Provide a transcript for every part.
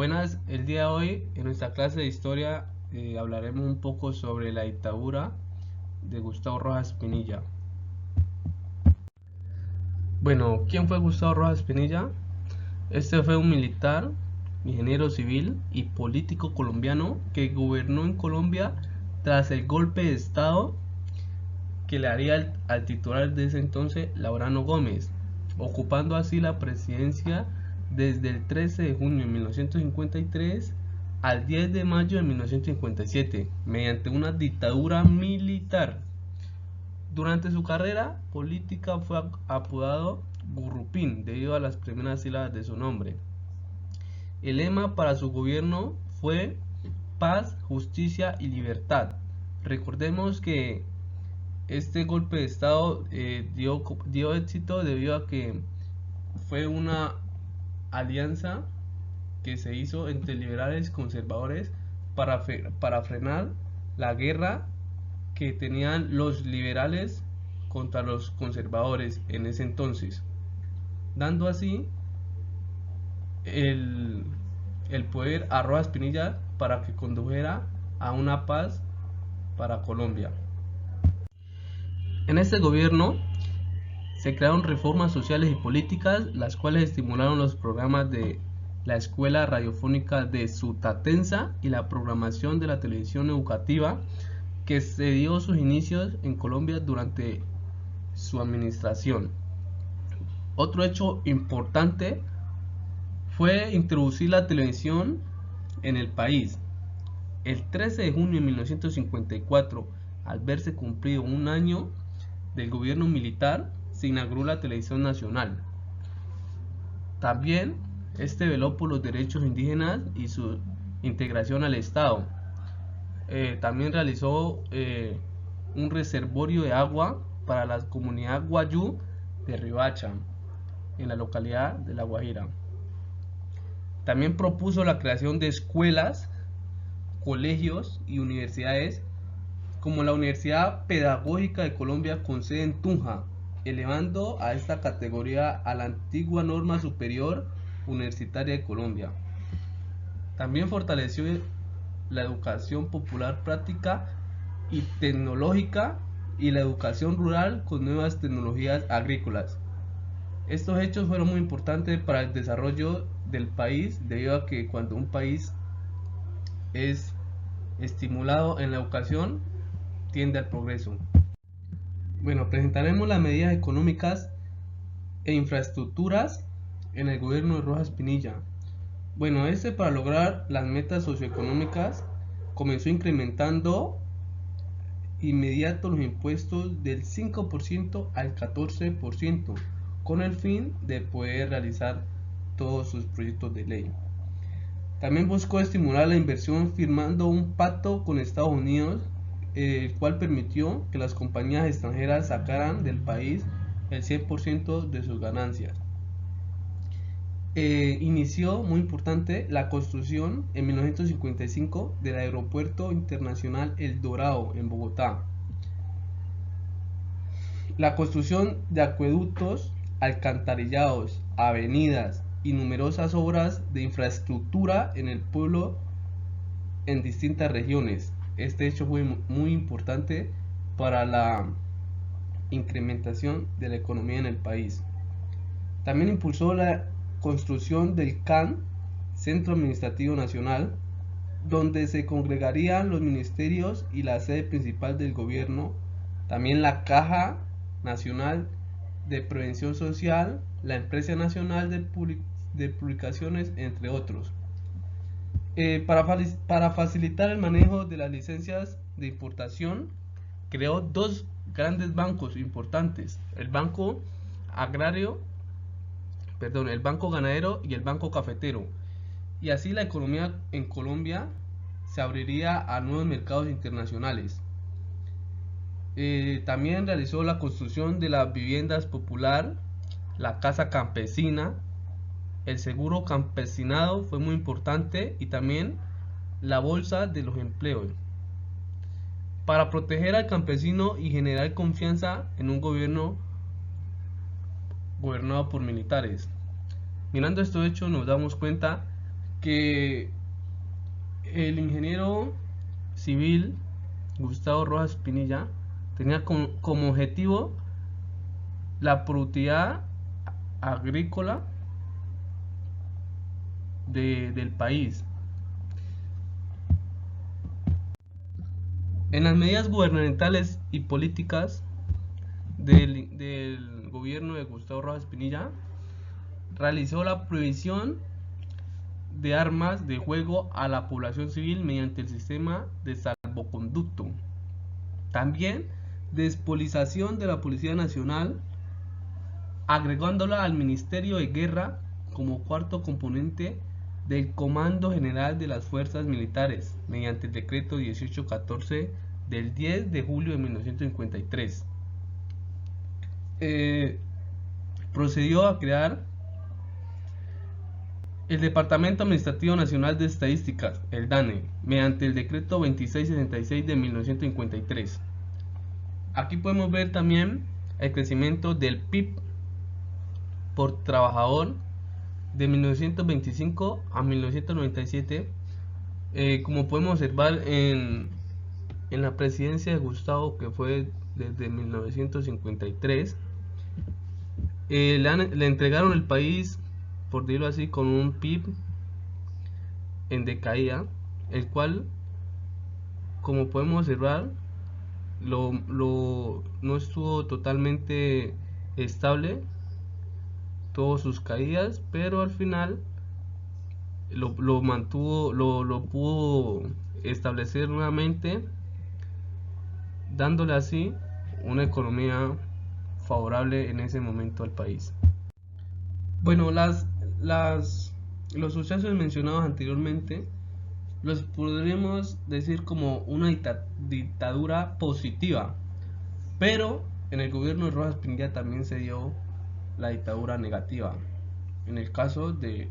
Buenas, el día de hoy en nuestra clase de historia hablaremos un poco sobre la dictadura de Gustavo Rojas Pinilla. Bueno, ¿quién fue Gustavo Rojas Pinilla? Este fue un militar, ingeniero civil y político colombiano que gobernó en Colombia tras el golpe de estado que le haría al titular de ese entonces, Laureano Gómez, ocupando así la presidencia desde el 13 de junio de 1953 al 10 de mayo de 1957, mediante una dictadura militar. Durante su carrera política fue apodado Gurrupín debido a las primeras sílabas de su nombre. El lema para su gobierno fue paz, justicia y libertad. Recordemos que este golpe de estado dio éxito debido a que fue una alianza que se hizo entre liberales y conservadores para frenar la guerra que tenían los liberales contra los conservadores en ese entonces, dando así el, el poder a Rojas Pinilla para que condujera a una paz para Colombia. En este gobierno se crearon reformas sociales y políticas, las cuales estimularon los programas de la Escuela Radiofónica de Sutatensa y la programación de la televisión educativa, que se dio sus inicios en Colombia durante su administración. Otro hecho importante fue introducir la televisión en el país. El 13 de junio de 1954, al verse cumplido un año del gobierno militar, se inauguró la televisión nacional. También este veló por los derechos indígenas y su integración al Estado. También realizó un reservorio de agua para la comunidad guayú de Riohacha, en la localidad de La Guajira. También propuso la creación de escuelas, colegios y universidades, como la Universidad Pedagógica de Colombia con sede en Tunja, elevando a esta categoría a la antigua norma superior universitaria de Colombia. También fortaleció la educación popular práctica y tecnológica y la educación rural con nuevas tecnologías agrícolas. Estos hechos fueron muy importantes para el desarrollo del país, debido a que cuando un país es estimulado en la educación, tiende al progreso. Bueno, presentaremos las medidas económicas e infraestructuras en el gobierno de Rojas Pinilla. Bueno, para lograr las metas socioeconómicas comenzó incrementando inmediato los impuestos del 5% al 14%, con el fin de poder realizar todos sus proyectos de ley. También buscó estimular la inversión firmando un pacto con Estados Unidos, el cual permitió que las compañías extranjeras sacaran del país el 100% de sus ganancias. Inició, muy importante, la construcción en 1955 del Aeropuerto Internacional El Dorado en Bogotá. La construcción de acueductos, alcantarillados, avenidas y numerosas obras de infraestructura en el pueblo en distintas regiones. Este hecho fue muy importante para la incrementación de la economía en el país. También impulsó la construcción del CAN, Centro Administrativo Nacional, donde se congregarían los ministerios y la sede principal del gobierno. También la Caja Nacional de Prevención Social, la Empresa Nacional de Publicaciones, entre otros. Para facilitar el manejo de las licencias de importación, creó dos grandes bancos importantes: el Banco Ganadero y el Banco Cafetero, y así la economía en Colombia se abriría a nuevos mercados internacionales. También realizó la construcción de las viviendas popular, la casa campesina, el seguro campesinado fue muy importante, y también la bolsa de los empleos, para proteger al campesino y generar confianza en un gobierno gobernado por militares. Mirando estos hechos nos damos cuenta que el ingeniero civil Gustavo Rojas Pinilla tenía como objetivo la productividad agrícola del país. En las medidas gubernamentales y políticas del gobierno de Gustavo Rojas Pinilla, realizó la prohibición de armas de fuego a la población civil mediante el sistema de salvoconducto. También despolitización de la Policía Nacional, agregándola al Ministerio de Guerra como cuarto componente del Comando General de las Fuerzas Militares, mediante el decreto 1814 del 10 de julio de 1953. Procedió a crear el Departamento Administrativo Nacional de Estadísticas, el DANE, mediante el decreto 2666 de 1953. Aquí podemos ver también el crecimiento del PIB por trabajador de 1925 a 1997. Como podemos observar en la presidencia de Gustavo, que fue desde 1953, le entregaron el país, por decirlo así, con un PIB en decaída, el cual, como podemos observar, no estuvo totalmente estable, tuvo sus caídas, pero al final lo mantuvo, lo pudo establecer nuevamente, dándole así una economía favorable en ese momento al país. Bueno, los sucesos mencionados anteriormente los podríamos decir como una dictadura positiva, pero en el gobierno de Rojas Pinilla también se dio la dictadura negativa, en el caso del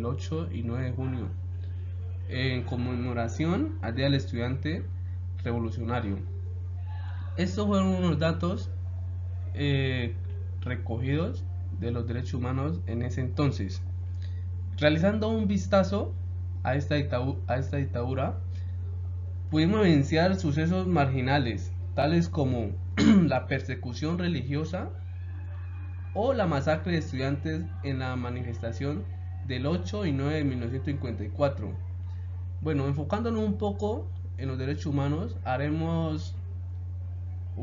8 y 9 de junio, en conmemoración al Día del Estudiante Revolucionario. Estos fueron unos datos recogidos de los derechos humanos en ese entonces. Realizando un vistazo a esta dictadura, pudimos evidenciar sucesos marginales, tales como la persecución religiosa o la masacre de estudiantes en la manifestación del 8 y 9 de 1954. Bueno, enfocándonos un poco en los derechos humanos,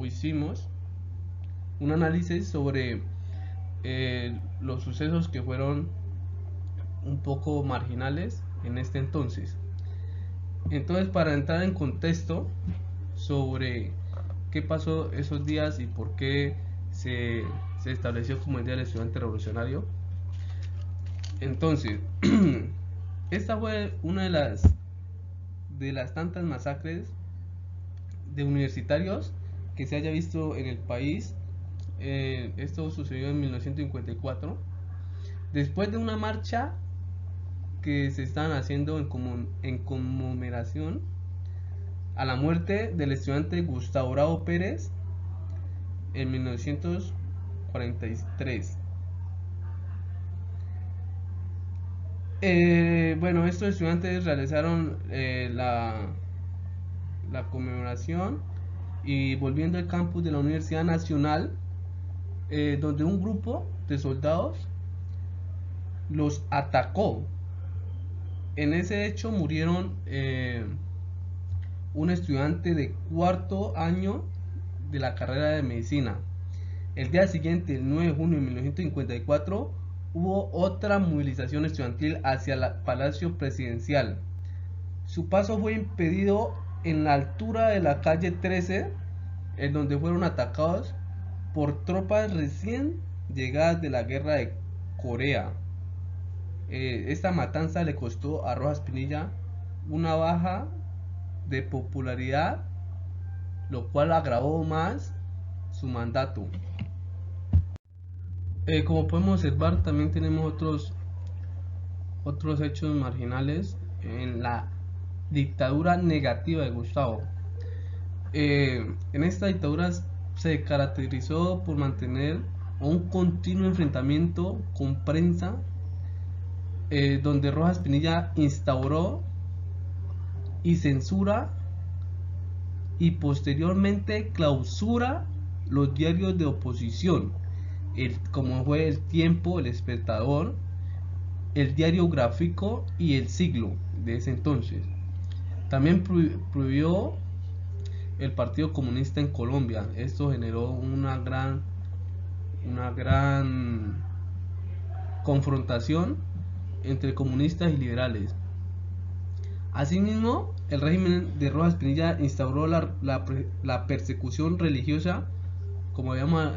hicimos un análisis sobre los sucesos que fueron un poco marginales en este entonces. Entonces, para entrar en contexto sobre qué pasó esos días y por qué se estableció como el Día del Estudiante Revolucionario, entonces esta fue una de las tantas masacres de universitarios que se haya visto en el país. Esto sucedió en 1954, después de una marcha que se estaban haciendo en conmemoración a la muerte del estudiante Gustavo Bravo Pérez en 1943. Bueno, estos estudiantes realizaron la conmemoración y volviendo al campus de la Universidad Nacional, donde un grupo de soldados los atacó. En ese hecho murieron un estudiante de cuarto año de la carrera de medicina. El día siguiente, el 9 de junio de 1954, hubo otra movilización estudiantil hacia el Palacio Presidencial. Su paso fue impedido en la altura de la calle 13, en donde fueron atacados por tropas recién llegadas de la guerra de Corea. Esta matanza le costó a Rojas Pinilla una baja de popularidad, lo cual agravó más su mandato. Como podemos observar, también tenemos otros hechos marginales en la dictadura negativa de Gustavo. En esta dictadura se caracterizó por mantener un continuo enfrentamiento con prensa donde Rojas Pinilla instauró y censura y posteriormente clausura los diarios de oposición, como fue El Tiempo, El Espectador, El Diario Gráfico y El Siglo de ese entonces. También prohibió el Partido Comunista en Colombia. Esto generó una gran confrontación entre comunistas y liberales. Asimismo, el régimen de Rojas Pinilla instauró la persecución religiosa, como habíamos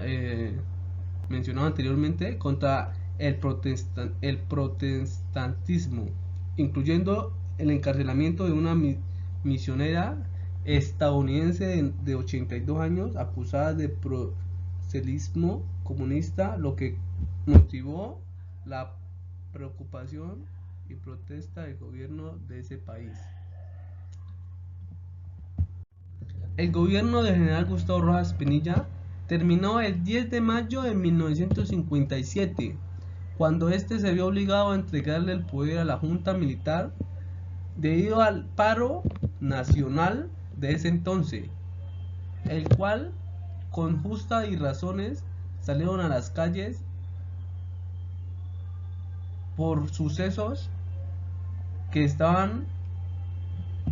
mencionado anteriormente, contra el protestantismo, incluyendo el encarcelamiento de una misionera estadounidense de 82 años acusada de proselitismo comunista, lo que motivó la preocupación y protesta del gobierno de ese país. El gobierno del general Gustavo Rojas Pinilla terminó el 10 de mayo de 1957, cuando este se vio obligado a entregarle el poder a la junta militar debido al paro nacional de ese entonces, el cual con justa y razones salieron a las calles por sucesos que estaban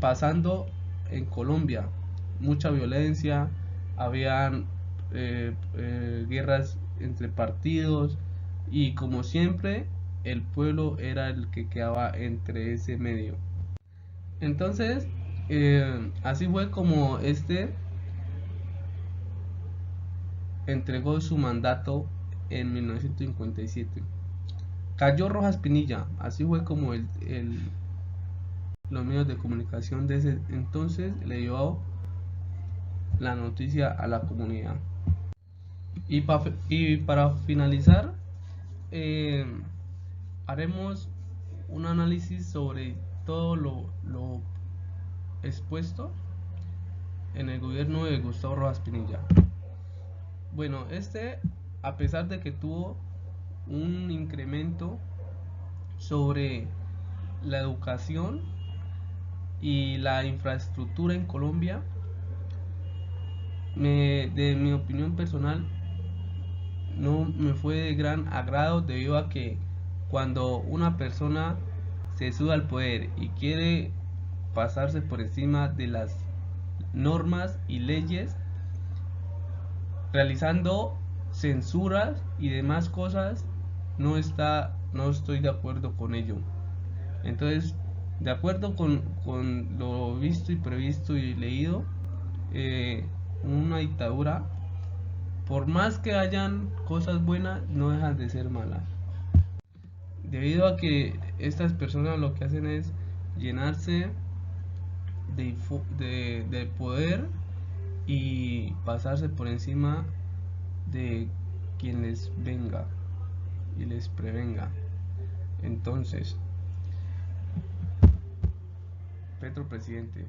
pasando en Colombia. Mucha violencia, habían guerras entre partidos y como siempre el pueblo era el que quedaba entre ese medio. Entonces así fue como entregó su mandato en 1957. Cayó Rojas Pinilla, así fue como los medios de comunicación de ese entonces le dio la noticia a la comunidad. Y para finalizar, haremos un análisis sobre todo lo expuesto en el gobierno de Gustavo Rojas Pinilla. Bueno, a pesar de que tuvo un incremento sobre la educación y la infraestructura en Colombia, de mi opinión personal, no me fue de gran agrado, debido a que cuando una persona se sube al poder y quiere pasarse por encima de las normas y leyes, realizando censuras y demás cosas, no estoy de acuerdo con ello. Entonces, de acuerdo con lo visto y previsto y leído, una dictadura, por más que hayan cosas buenas, no dejan de ser malas, debido a que estas personas lo que hacen es llenarse de poder y pasarse por encima de quien les venga y les prevenga. Entonces, Petro presidente,